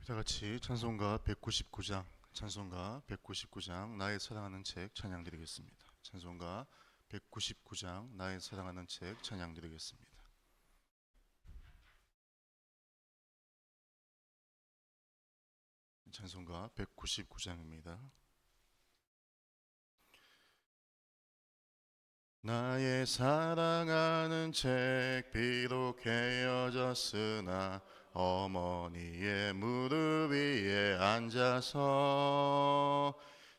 다 같이 찬송가 199장 나의 사랑하는 책 찬양 드리겠습니다. 찬송가 199장 나의 사랑하는 책 찬양 드리겠습니다. 찬송가 199장입니다. 나의 사랑하는 책 비록 헤어졌으나 어머니의 무릎 위에 앉아서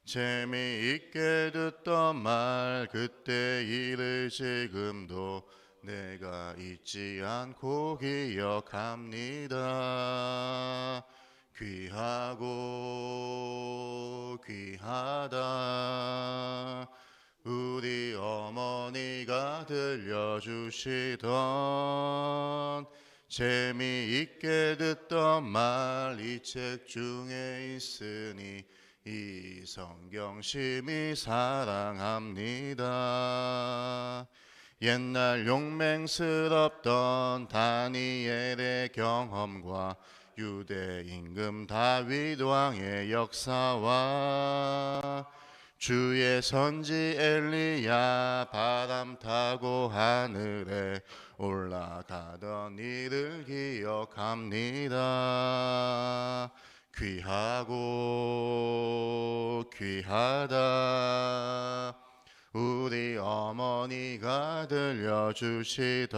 재미있게 듣던 말 그때 일을 지금도 내가 잊지 않고 기억합니다. 귀하고 귀하다 우리 어머니가 들려주시던 재미있게 듣던 말 이 책 중에 있으니 이 성경 심히 사랑합니다. 옛날 용맹스럽던 다니엘의 경험과 유대 임금 다윗 왕의 역사와 주의 선지 엘리야 바람 타고 하늘에 올라가던 일을 기억합니다. 귀하고 귀하다 우리 어머니가 들려주시던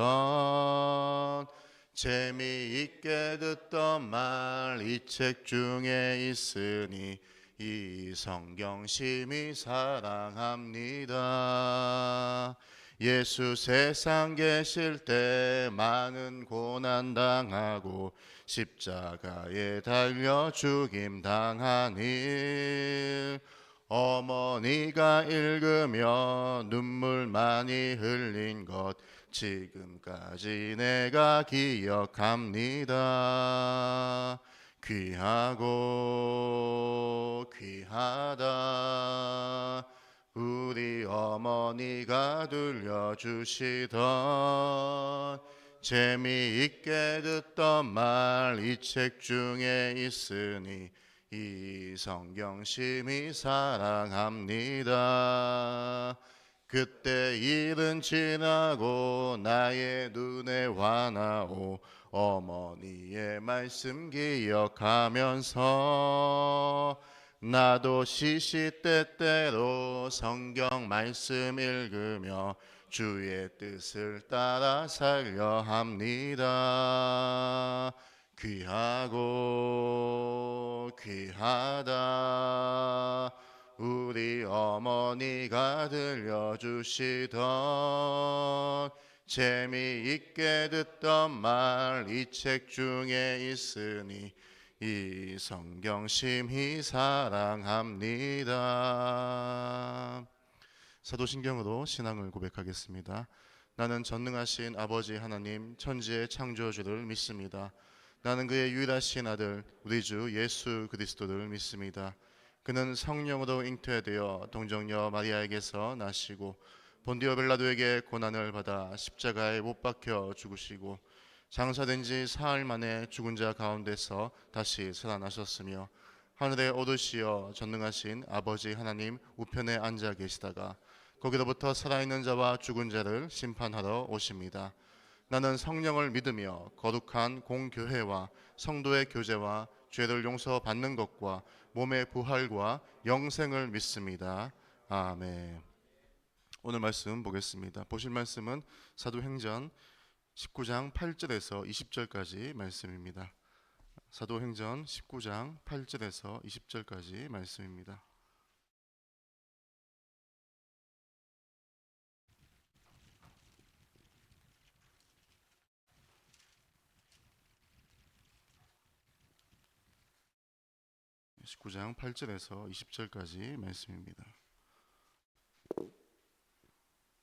재미있게 듣던 말 이 책 중에 있으니 이 성경 심히 사랑합니다. 예수 세상 계실 때 많은 고난 당하고 십자가에 달려 죽임 당한 일 어머니가 읽으며 눈물 많이 흘린 것 지금까지 내가 기억합니다. 귀하고 귀하다 우리 어머니가 들려주시던 재미있게 듣던 말 이 책 중에 있으니 이 성경 심히 사랑합니다. 그때 일은 지나고 나의 눈에 환하오 어머니의 말씀 기억하면서 나도 시시때때로 성경 말씀 읽으며 주의 뜻을 따라 살려 합니다. 귀하고 귀하다 우리 어머니가 들려주시던 재미있게 듣던 말 이 책 중에 있으니 이 성경 심히 사랑합니다. 사도신경으로 신앙을 고백하겠습니다. 나는 전능하신 아버지 하나님 천지의 창조주를 믿습니다. 나는 그의 유일하신 아들 우리 주 예수 그리스도를 믿습니다. 그는 성령으로 잉태되어 동정녀 마리아에게서 나시고 본디오 빌라도에게 고난을 받아 십자가에 못 박혀 죽으시고 장사된 지 사흘 만에 죽은 자 가운데서 다시 살아나셨으며 하늘에 오르시어 전능하신 아버지 하나님 우편에 앉아 계시다가 거기로부터 살아있는 자와 죽은 자를 심판하러 오십니다. 나는 성령을 믿으며 거룩한 공교회와 성도의 교제와 죄를 용서받는 것과 몸의 부활과 영생을 믿습니다. 아멘. 오늘 말씀 보겠습니다. 보실 말씀은 사도행전 19장 8절에서 20절까지 말씀입니다. 사도행전 19장 8절에서 20절까지 말씀입니다. 십구 장 8절에서 20절까지 말씀입니다.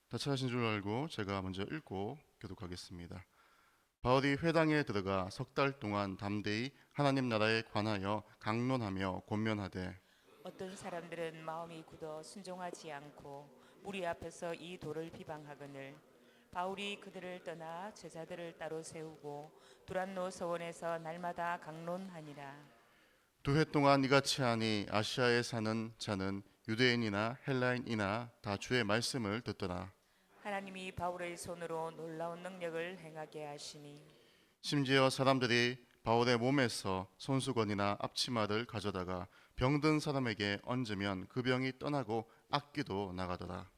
다 찾으신 줄 알고 제가 먼저 읽고 교독하겠습니다. 바울이 회당에 들어가 석 달 동안 담대히 하나님 나라에 관하여 강론하며 권면하되 어떤 사람들은 마음이 굳어 순종하지 않고 무리 앞에서 이 도를 비방하거늘 바울이 그들을 떠나 제자들을 따로 세우고 두란노 서원에서 날마다 강론하니라. 두 해 동안 이같이 하니 아시아에 사는 자는 유대인이나 헬라인이나 다 주의 말씀을 듣더라. 하나님이 바울의 손으로 놀라운 능력을 행하게 하시니 심지어 사람들이 바울의 몸에서 손수건이나 앞치마를 가져다가 병든 사람에게 얹으면 그 병이 떠나고 악귀도 나가더라.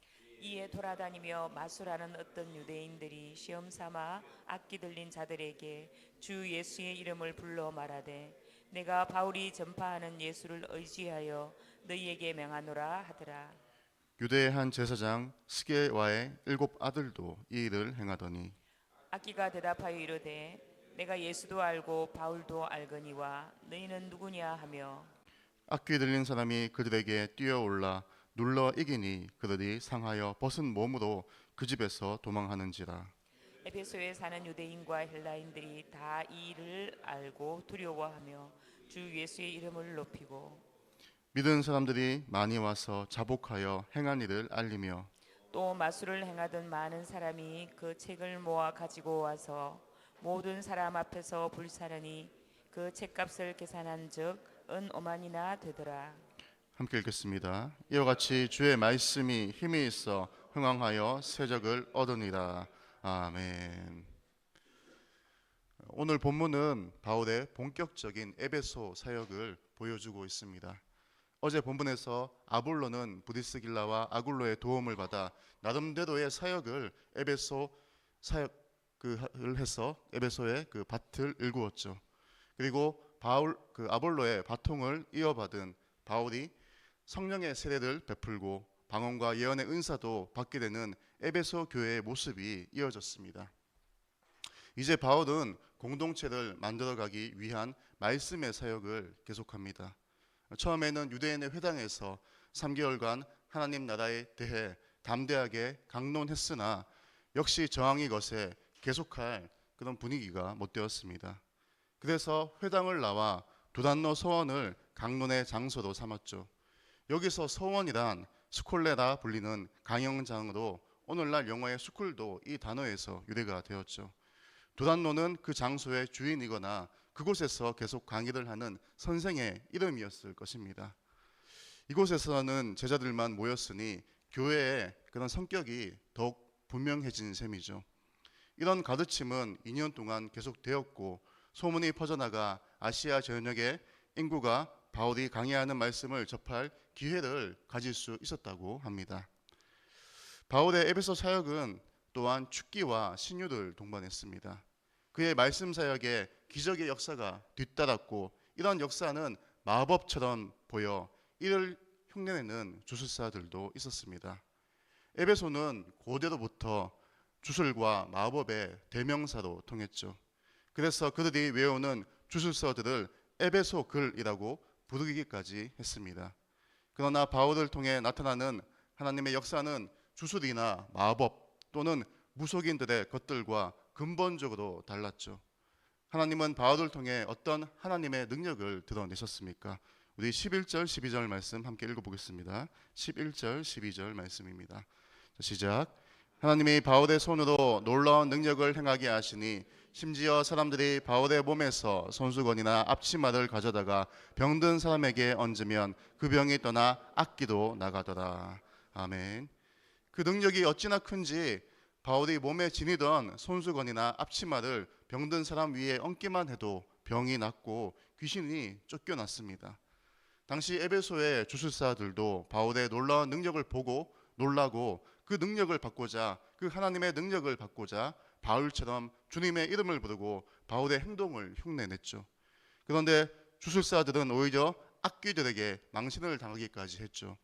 이에 돌아다니며 마술하는 어떤 유대인들이 시험 삼아 악기 들린 자들에게 주 예수의 이름을 불러 말하되 내가 바울이 전파하는 예수를 의지하여 너희에게 명하노라 하더라. 유대의 한 제사장 스게와의 7 아들도 이 일을 행하더니 악기가 대답하여 이르되 내가 예수도 알고 바울도 알거니와 너희는 누구냐 하며 악귀 들린 사람이 그들에게 뛰어올라 눌러 이기니 그들이 상하여 벗은 몸으로 그 집에서 도망하는지라. 에베소에 사는 유대인과 헬라인들이 다 이 일을 알고 두려워하며 주 예수의 이름을 높이고 믿은 사람들이 많이 와서 자복하여 행한 일을 알리며 또 마술을 행하던 많은 사람이 그 책을 모아 가지고 와서 모든 사람 앞에서 불사르니 그 책값을 계산한즉 은 5만이나 되더라. 함께 읽겠습니다. 이와 같이 주의 말씀이 힘이 있어 흥왕하여 세적을 얻으니라. 아멘. 오늘 본문은 바울의 본격적인 에베소 사역을 보여주고 있습니다. 어제 본문에서 아볼로는 브리스길라와 아굴로의 도움을 받아 나름대로의 사역을 에베소 사역을 해서 에베소의 그 밭을 일구었죠. 그리고 아볼로의 바통을 이어받은 바울이 성령의 세례를 베풀고 방언과 예언의 은사도 받게 되는 에베소 교회의 모습이 이어졌습니다. 이제 바울은 공동체를 만들어가기 위한 말씀의 사역을 계속합니다. 처음에는 유대인의 회당에서 3개월간 하나님 나라에 대해 담대하게 강론했으나 역시 저항이 거세 계속할 그런 분위기가 못 되었습니다. 그래서 회당을 나와 두란노 서원을 강론의 장소로 삼았죠. 여기서 서원이란 스콜레라 불리는 강영장으로 오늘날 영어의 스쿨도 이 단어에서 유래가 되었죠. 두란노는 그 장소의 주인이거나 그곳에서 계속 강의를 하는 선생의 이름이었을 것입니다. 이곳에서는 제자들만 모였으니 교회의 그런 성격이 더욱 분명해진 셈이죠. 이런 가르침은 2년 동안 계속되었고 소문이 퍼져나가 아시아 전역의 인구가 바울이 강의하는 말씀을 접할 기회를 가질 수 있었다고 합니다. 바울의 에베소 사역은 또한 축기와 신유를 동반했습니다. 그의 말씀 사역에 기적의 역사가 뒤따랐고 이런 역사는 마법처럼 보여 이를 흉내내는 주술사들도 있었습니다. 에베소는 고대로부터 주술과 마법의 대명사로 통했죠. 그래서 그들이 외우는 주술서들을 에베소 글이라고 부르기까지 했습니다. 그러나 바울을 통해 나타나는 하나님의 역사는 주술이나 마법 또는 무속인들의 것들과 근본적으로 달랐죠. 하나님은 바울을 통해 어떤 하나님의 능력을 드러내셨습니까? 우리 11절 12절 말씀 함께 읽어보겠습니다. 11절 12절 말씀입니다. 시작. 하나님이 바울의 손으로 놀라운 능력을 행하게 하시니 심지어 사람들이 바울의 몸에서 손수건이나 앞치마를 가져다가 병든 사람에게 얹으면 그 병이 떠나 악귀도 나가더라. 아멘. 그 능력이 어찌나 큰지 바울이 몸에 지니던 손수건이나 앞치마를 병든 사람 위에 얹기만 해도 병이 낫고 귀신이 쫓겨났습니다. 당시 에베소의 주술사들도 바울의 놀라운 능력을 보고 놀라고 그 능력을 받고자 그 하나님의 능력을 받고자 바울처럼 주님의 이름을 부르고 바울의 행동을 흉내냈죠. 그런데 주술사들은 오히려 악귀들에게 망신을 당하기까지 했죠.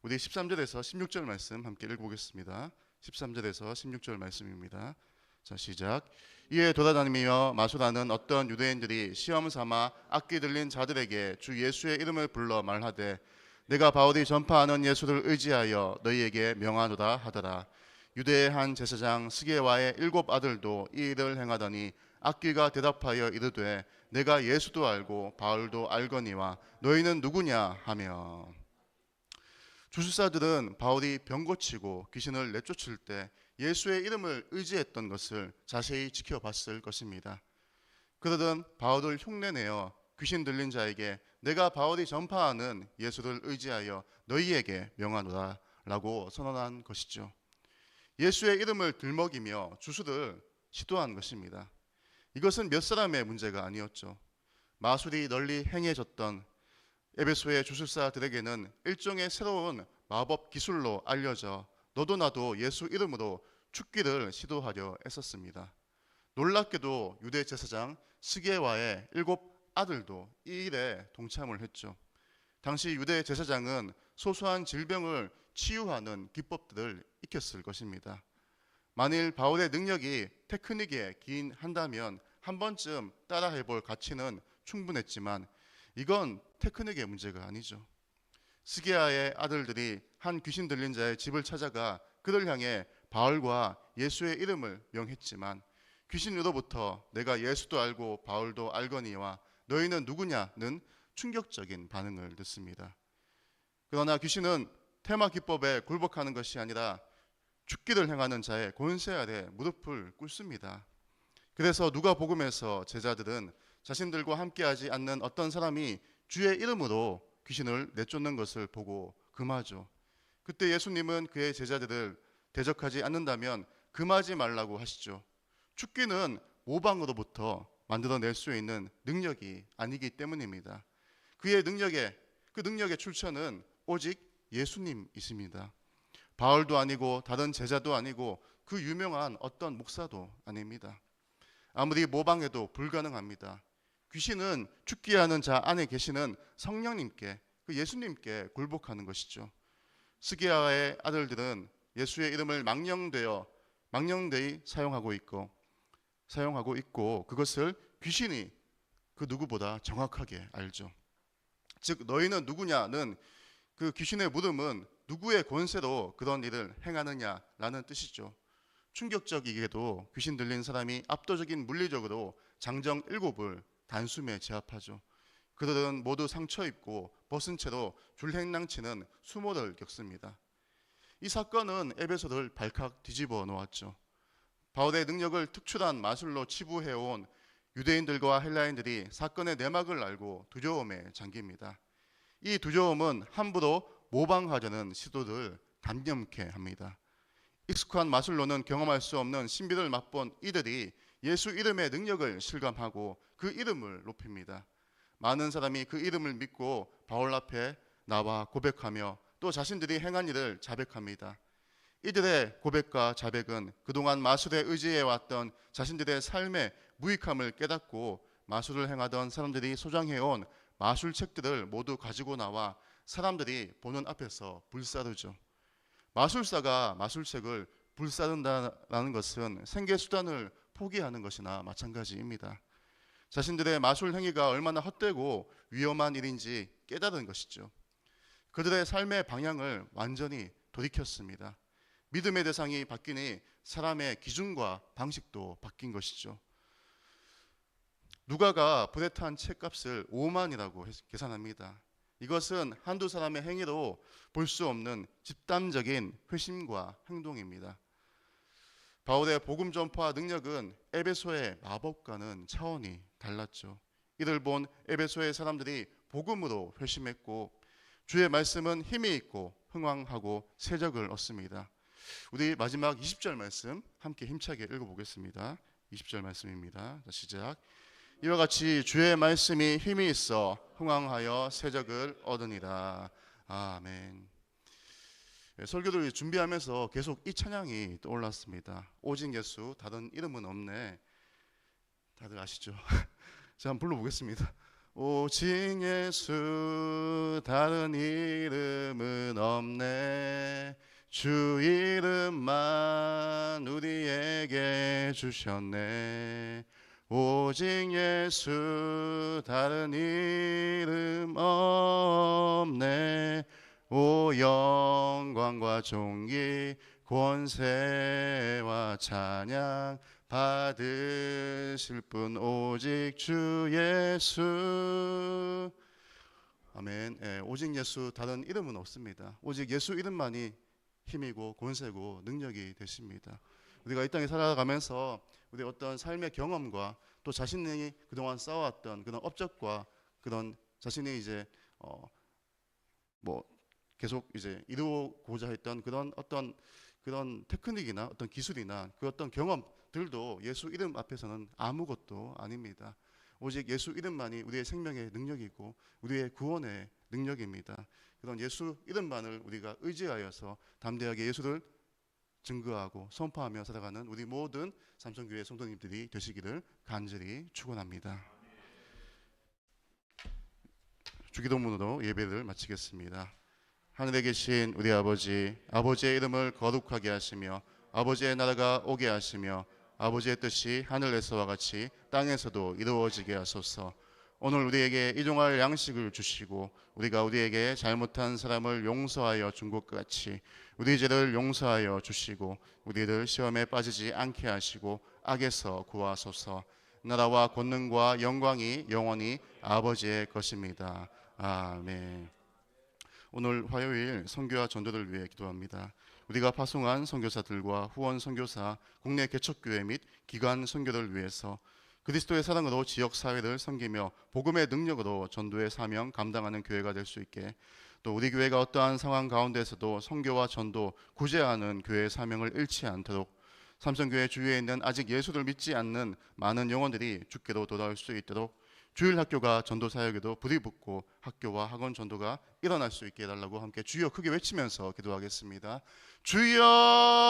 우리 13절에서 16절 말씀 함께 읽어보겠습니다. 13절에서 16절 말씀입니다. 자, 시작. 이에 돌아다니며 마술하는 어떤 유대인들이 시험 삼아 악기 들린 자들에게 주 예수의 이름을 불러 말하되 내가 바울이 전파하는 예수를 의지하여 너희에게 명하노라 하더라. 유대의 한 제사장 스게와의 7 아들도 이 일을 행하더니 악귀가 대답하여 이르되 내가 예수도 알고 바울도 알거니와 너희는 누구냐 하며. 주술사들은 바울이 병 고치고 귀신을 내쫓을 때 예수의 이름을 의지했던 것을 자세히 지켜봤을 것입니다. 그러던 바울을 흉내내어 귀신 들린 자에게 내가 바울이 전파하는 예수를 의지하여 너희에게 명하노라 라고 선언한 것이죠. 예수의 이름을 들먹이며 주술을 시도한 것입니다. 이것은 몇 사람의 문제가 아니었죠. 마술이 널리 행해졌던 에베소의 주술사들에게는 일종의 새로운 마법 기술로 알려져 너도 나도 예수 이름으로 죽기를 시도하려 했었습니다. 놀랍게도 유대 제사장 스게와의 7 아들도 이 일에 동참을 했죠. 당시 유대 제사장은 소소한 질병을 치유하는 기법들을 익혔을 것입니다. 만일 바울의 능력이 테크닉에 기인한다면 한 번쯤 따라해볼 가치는 충분했지만 이건 테크닉의 문제가 아니죠. 스게아의 아들들이 한 귀신 들린 자의 집을 찾아가 그를 향해 바울과 예수의 이름을 명했지만 귀신으로부터 내가 예수도 알고 바울도 알거니와 너희는 누구냐는 충격적인 반응을 듣습니다. 그러나 귀신은 테마 기법에 굴복하는 것이 아니라 죽기를 행하는 자의 권세 아래 무릎을 꿇습니다. 그래서 누가복음에서 제자들은 자신들과 함께하지 않는 어떤 사람이 주의 이름으로 귀신을 내쫓는 것을 보고 금하죠. 그때 예수님은 그의 제자들을 대적하지 않는다면 금하지 말라고 하시죠. 죽기는 모방으로부터 만들어낼 수 있는 능력이 아니기 때문입니다. 그 능력의 출처는 오직 예수님이십니다. 바울도 아니고 다른 제자도 아니고 그 유명한 어떤 목사도 아닙니다. 아무리 모방해도 불가능합니다. 귀신은 죽게 하는 자 안에 계시는 성령님께, 그 예수님께 굴복하는 것이죠. 스게아의 아들들은 예수의 이름을 망령되이 사용하고 있고 그것을 귀신이 그 누구보다 정확하게 알죠. 즉 너희는 누구냐는 그 귀신의 물음은 누구의 권세로 그런 일을 행하느냐라는 뜻이죠. 충격적이게도 귀신 들린 사람이 압도적인 물리적으로 장정 7을 단숨에 제압하죠. 그들은 모두 상처 입고 벗은 채로 줄행랑치는 수모를 겪습니다. 이 사건은 에베소를 발칵 뒤집어 놓았죠. 바울의 능력을 특출한 마술로 치부해온 유대인들과 헬라인들이 사건의 내막을 알고 두려움에 잠깁니다. 이 두려움은 함부로 모방하려는 시도를 단념케 합니다. 익숙한 마술로는 경험할 수 없는 신비를 맛본 이들이 예수 이름의 능력을 실감하고 그 이름을 높입니다. 많은 사람이 그 이름을 믿고 바울 앞에 나와 고백하며 또 자신들이 행한 일을 자백합니다. 이들의 고백과 자백은 그동안 마술에 의지해왔던 자신들의 삶의 무익함을 깨닫고 마술을 행하던 사람들이 소장해온 마술책들을 모두 가지고 나와 사람들이 보는 앞에서 불사르죠. 마술사가 마술책을 불사른다는 것은 생계수단을 포기하는 것이나 마찬가지입니다. 자신들의 마술 행위가 얼마나 헛되고 위험한 일인지 깨달은 것이죠. 그들의 삶의 방향을 완전히 돌이켰습니다. 믿음의 대상이 바뀌니 사람의 기준과 방식도 바뀐 것이죠. 누가가 브레탄 책값을 5만이라고 계산합니다. 이것은 한두 사람의 행위로 볼 수 없는 집단적인 회심과 행동입니다. 바울의 복음 전파 능력은 에베소의 마법과는 차원이 달랐죠. 이를 본 에베소의 사람들이 복음으로 회심했고 주의 말씀은 힘이 있고 흥왕하고 세적을 얻습니다. 우리 마지막 20절 말씀 함께 힘차게 읽어보겠습니다. 20절 말씀입니다. 자, 시작. 이와 같이 주의 말씀이 힘이 있어 흥왕하여 세적을 얻으니라. 아멘. 설교를 준비하면서 계속 이 찬양이 떠올랐습니다. 오직 예수 다른 이름은 없네. 다들 아시죠? 제가 한번 불러보겠습니다. 오직 예수 다른 이름은 없네. 주 이름만 우리에게 주셨네. 오직 예수 다른 이름 없네. 오 영광과 존귀 권세와 찬양 받으실 분 오직 주 예수. 아멘. 오직 예수 다른 이름은 없습니다. 오직 예수 이름만이 힘이고 권세고 능력이 되십니다. 우리가 이 땅에 살아가면서 우리 어떤 삶의 경험과 또 자신이 그동안 쌓아왔던 그런 업적과 그런 자신이 이제 뭐 계속 이제 이루고자 했던 그런 어떤 그런 테크닉이나 어떤 기술이나 그 어떤 경험들도 예수 이름 앞에서는 아무것도 아닙니다. 오직 예수 이름만이 우리의 생명의 능력이고 우리의 구원의 능력입니다. 그런 예수 이름만을 우리가 의지하여서 담대하게 예수를 증거하고 선포하며 살아가는 우리 모든 삼성교회 성도님들이 되시기를 간절히 축원합니다. 주기도문으로 예배를 마치겠습니다. 하늘에 계신 우리 아버지, 아버지의 이름을 거룩하게 하시며 아버지의 나라가 오게 하시며 아버지의 뜻이 하늘에서와 같이 땅에서도 이루어지게 하소서. 오늘 우리에게 일용할 양식을 주시고 우리가 우리에게 잘못한 사람을 용서하여 준 것 같이 우리 죄를 용서하여 주시고 우리를 시험에 빠지지 않게 하시고 악에서 구하소서. 나라와 권능과 영광이 영원히 아버지의 것입니다. 아멘. 오늘 화요일 선교와 전도를 위해 기도합니다. 우리가 파송한 선교사들과 후원 선교사, 국내 개척교회 및 기관 선교를 위해서 그리스도의 사랑으로 지역 사회를 섬기며 복음의 능력으로 전도의 사명 감당하는 교회가 될 수 있게, 또 우리 교회가 어떠한 상황 가운데서도 선교와 전도, 구제하는 교회의 사명을 잃지 않도록 삼성교회 주위에 있는 아직 예수를 믿지 않는 많은 영혼들이 주께로 돌아올 수 있도록 주일 학교가 전도 사역에도 불이 붙고 학교와 학원 전도가 일어날 수 있게 해달라고 함께 주여 크게 외치면서 기도하겠습니다. 주여!